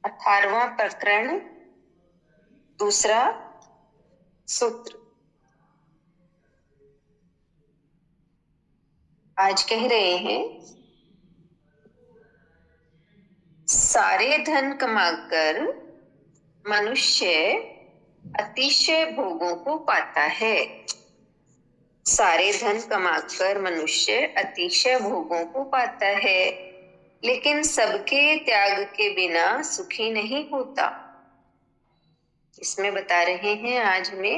18वां प्रकरण, दूसरा सूत्र। आज कह रहे हैं, सारे धन कमाकर मनुष्य अतिशय भोगों को पाता है। सारे धन कमाकर मनुष्य अतिशय भोगों को पाता है, लेकिन सबके त्याग के बिना सुखी नहीं होता। इसमें बता रहे हैं आज में,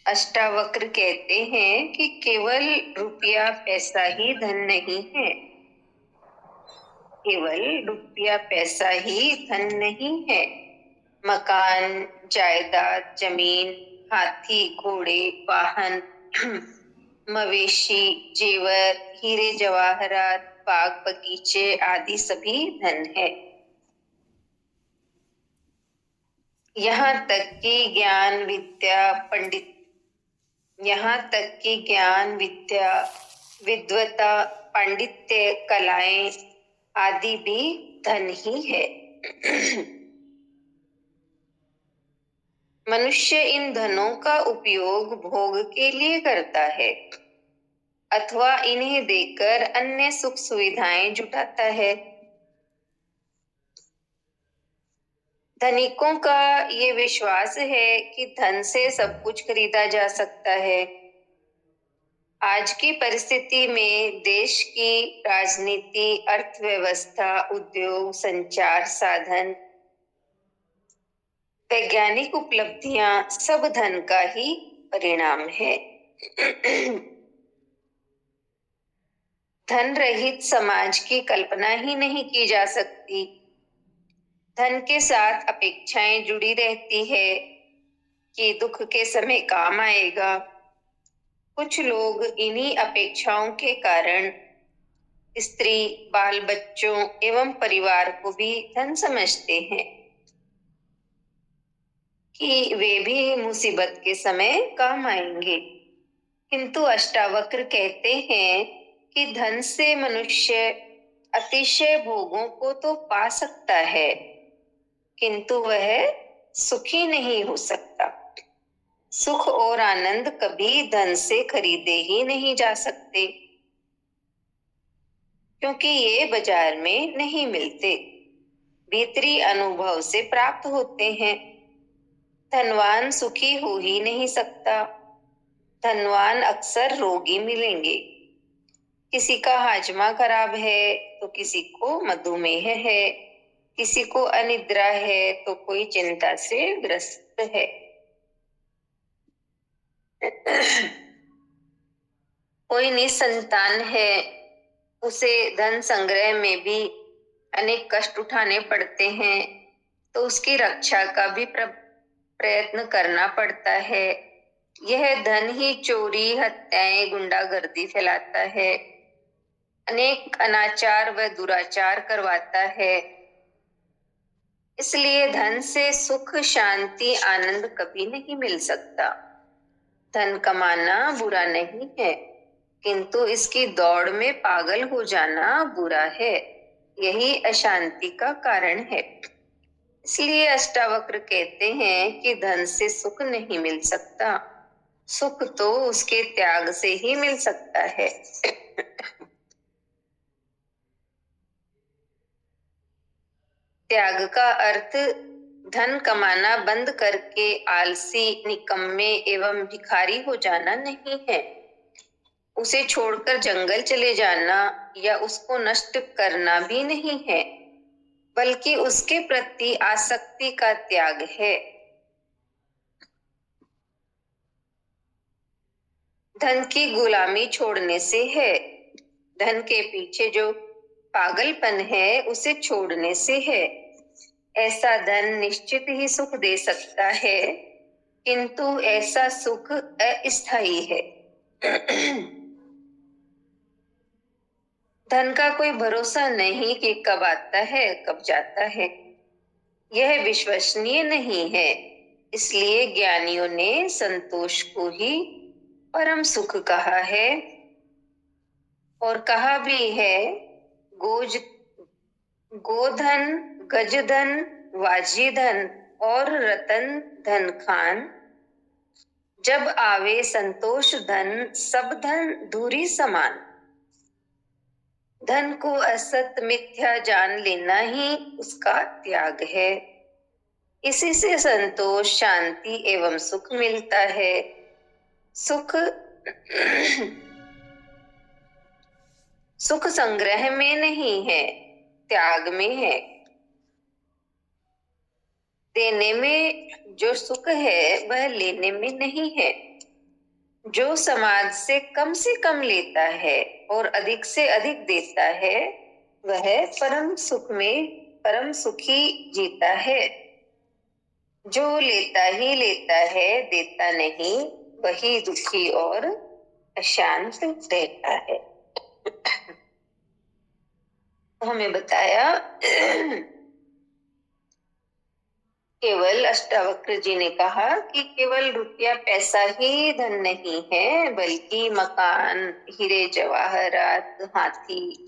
अष्टावक्र कहते हैं कि केवल रुपया पैसा ही धन नहीं है। केवल रुपया पैसा ही धन नहीं है। मकान, जायदाद, जमीन, हाथी, घोड़े, वाहन, मवेशी, जेवर, हीरे जवाहरात, बाग बगीचे आदि सभी धन है। यहाँ तक कि ज्ञान विद्या, विद्वता, पांडित्य, कलाएं आदि भी धन ही है। मनुष्य इन धनों का उपयोग भोग के लिए करता है अथवा इन्हें देकर अन्य सुख सुविधाएं जुटाता है। धनिकों का ये विश्वास है कि धन से सब कुछ खरीदा जा सकता है। आज की परिस्थिति में देश की राजनीति, अर्थव्यवस्था, उद्योग, संचार साधन, वैज्ञानिक उपलब्धियां सब धन का ही परिणाम है। धन रहित समाज की कल्पना ही नहीं की जा सकती। धन के साथ अपेक्षाएं जुड़ी रहती है कि दुख के समय काम आएगा। कुछ लोग इन्हीं अपेक्षाओं के कारण स्त्री, बाल बच्चों एवं परिवार को भी धन समझते हैं कि वे भी मुसीबत के समय काम आएंगे। किंतु अष्टावक्र कहते हैं कि धन से मनुष्य अतिशय भोगों को तो पा सकता है, किंतु वह सुखी नहीं हो सकता। सुख और आनंद कभी धन से खरीदे ही नहीं जा सकते, क्योंकि ये बाजार में नहीं मिलते, भीतरी अनुभव से प्राप्त होते हैं। धनवान सुखी हो ही नहीं सकता। धनवान अक्सर रोगी मिलेंगे। किसी का हाजमा खराब है तो किसी को मधुमेह है, किसी को अनिद्रा है तो कोई चिंता से ग्रस्त है। कोई निसंतान है, उसे धन संग्रह में भी अनेक कष्ट उठाने पड़ते हैं, तो उसकी रक्षा का भी प्रयत्न करना पड़ता है। यह धन ही चोरी, हत्याएं, गुंडागर्दी फैलाता है, अनेक अनाचार व दुराचार करवाता है। इसलिए धन से सुख, शांति, आनंद कभी नहीं मिल सकता। धन कमाना बुरा नहीं है, किंतु इसकी दौड़ में पागल हो जाना बुरा है। यही अशांति का कारण है। इसलिए अष्टावक्र कहते हैं कि धन से सुख नहीं मिल सकता। सुख तो उसके त्याग से ही मिल सकता है। त्याग का अर्थ धन कमाना बंद करके आलसी, निकम्मे एवं भिखारी हो जाना नहीं है। उसे छोड़कर जंगल चले जाना या उसको नष्ट करना भी नहीं है, बल्कि उसके प्रति आसक्ति का त्याग है। धन की गुलामी छोड़ने से है। धन के पीछे जो पागलपन है उसे छोड़ने से है। ऐसा धन निश्चित ही सुख दे सकता है, किंतु ऐसा सुख अस्थायी है। धन का कोई भरोसा नहीं कि कब आता है कब जाता है। यह विश्वसनीय नहीं है। इसलिए ज्ञानियों ने संतोष को ही परम सुख कहा है, और कहा भी है, गोधन, गजधन, वाजी धन और रतन धन खान, जब आवे संतोष धन सब धन धूरी समान। धन को असत मिथ्या जान लेना ही उसका त्याग है। इसी से संतोष, शांति एवं सुख मिलता है। सुख सुख संग्रह में नहीं है, त्याग में है। देने में जो सुख है वह लेने में नहीं है। जो समाज से कम लेता है और अधिक से अधिक देता है, वह परम सुख में परम सुखी जीता है। जो लेता ही लेता है, देता नहीं, वही दुखी और अशांत रहता है। हमें बताया केवल अष्टावक्र जी ने कहा कि केवल रुपया पैसा ही धन नहीं है, बल्कि मकान, हीरे जवाहरात, हाथी,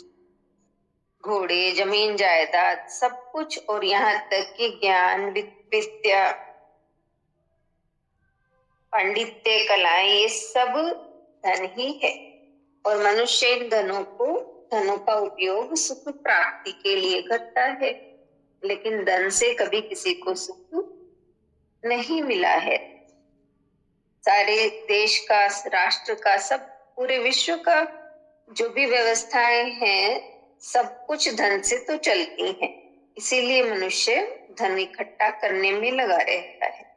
घोड़े, जमीन जायदाद, सब कुछ, और यहाँ तक कि ज्ञान, विद्या, पांडित्य, कलाएं, ये सब धन ही है। और मनुष्य इन धनों का उपयोग सुख प्राप्ति के लिए करता है, लेकिन धन से कभी किसी को सुख नहीं मिला है। सारे देश का, राष्ट्र का, सब पूरे विश्व का जो भी व्यवस्थाएं हैं, सब कुछ धन से तो चलती हैं। इसीलिए मनुष्य धन इकट्ठा करने में लगा रहता है।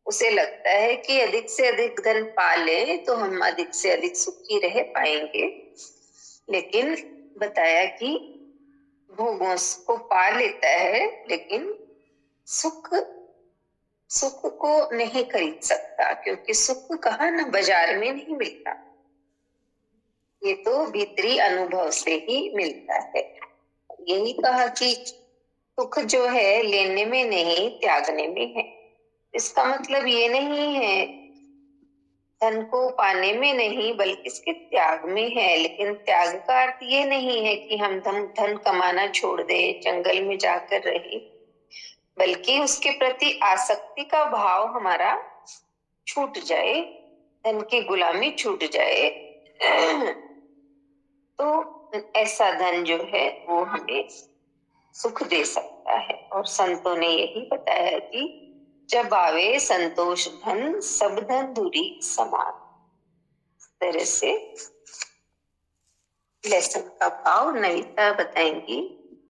उसे लगता है कि अधिक से अधिक धन पा ले तो हम अधिक से अधिक सुखी रह पाएंगे। लेकिन बताया कि भोगों को पा लेता है, लेकिन सुख को नहीं खरीद सकता, क्योंकि सुख कहाँ ना बाजार में नहीं मिलता, ये तो भीतरी अनुभव से ही मिलता है। यही कहा कि सुख जो है लेने में नहीं, त्यागने में है। इसका मतलब ये नहीं है धन को पाने में नहीं, बल्कि इसके त्याग में है। लेकिन त्याग का अर्थ ये नहीं है कि हम धन कमाना छोड़ दे, जंगल में जाकर रहे, बल्कि उसके प्रति आसक्ति का भाव हमारा छूट जाए, धन की गुलामी छूट जाए, तो ऐसा धन जो है वो हमें सुख दे सकता है। और संतों ने यही बताया कि जब आवे संतोष धन सब धन दूरी समान। इस तरह से लेसन का भाव नविता बताएंगी।